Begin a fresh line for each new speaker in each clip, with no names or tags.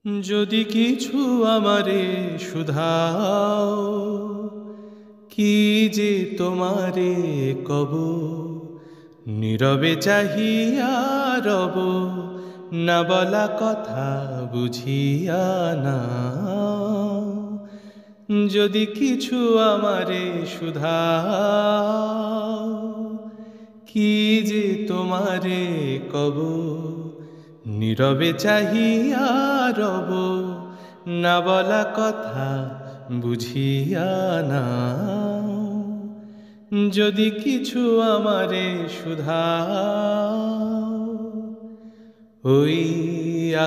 যদি কিছু আমারে শুধাও, কি যে তোমারে কব, নীরবে চাহিয়া রব, না বলা কথা বুঝিয়া নাও। যদি কিছু আমারে শুধাও, কি যে তোমারে কব, নীরবে চাহিয়া রব, না বলা কথা বুঝিয়া নাও। যদি কিছু আমারে শুধাও, ওই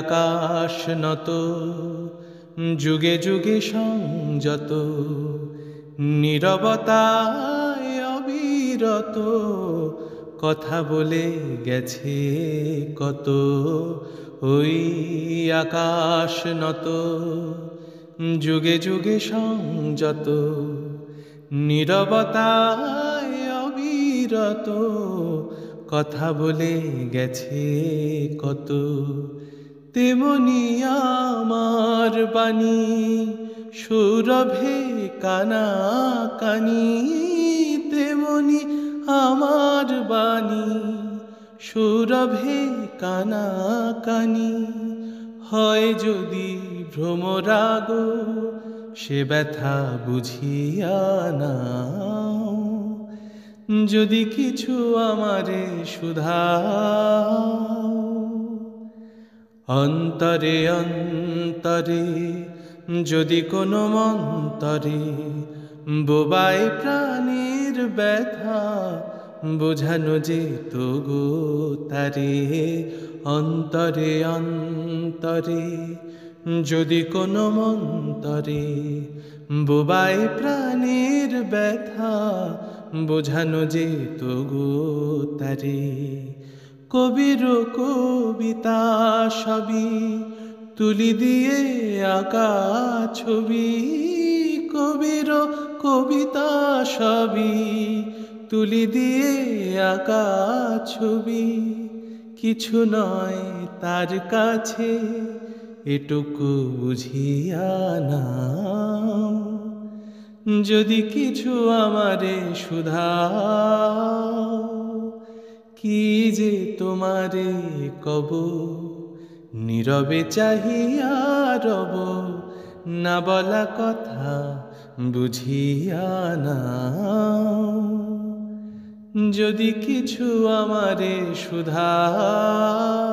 আকাশ নত, যুগে যুগে সংযত, নীরবতায় অবিরত, কথা বলে গেছে কত। ওই আকাশ নত, যুগে যুগে সংযত, নীরবতায় অবিরত, কথা বলে গেছে কত। তেমনি আমার বাণী সুরভে কানা কানি, তেমনি আমার বাণী সুরভে কানা কানি। হয় যদি ভ্রমরাগ, সে ব্যথা বুঝিয়া নাও। যদি কিছু আমারে শুধাও, অন্তরে অন্তরে যদি কোনো মন্তরে বোবায় প্রাণের ব্যথা, বোঝানো যেত গো তারে। অন্তরে অন্তরে যদি কোনো মন্তরে বোবায় প্রাণের ব্যথা, বোঝানো যেত গো তারে। কবির কবিতা সবই তুলি দিয়ে আঁকা ছবি, কবির কবিতা সবই তুলি দিয়ে আঁকা ছবি। কিছু নয় তার কাছে এটুকু বুঝিয়া নাও। যদি কিছু আমারে শুধাও, কি যে তোমারে কব, নীরবে চাহিয়া রব, না বলা কথা বুঝিয়া নাও। যদি কিছু আমারে শুধাও,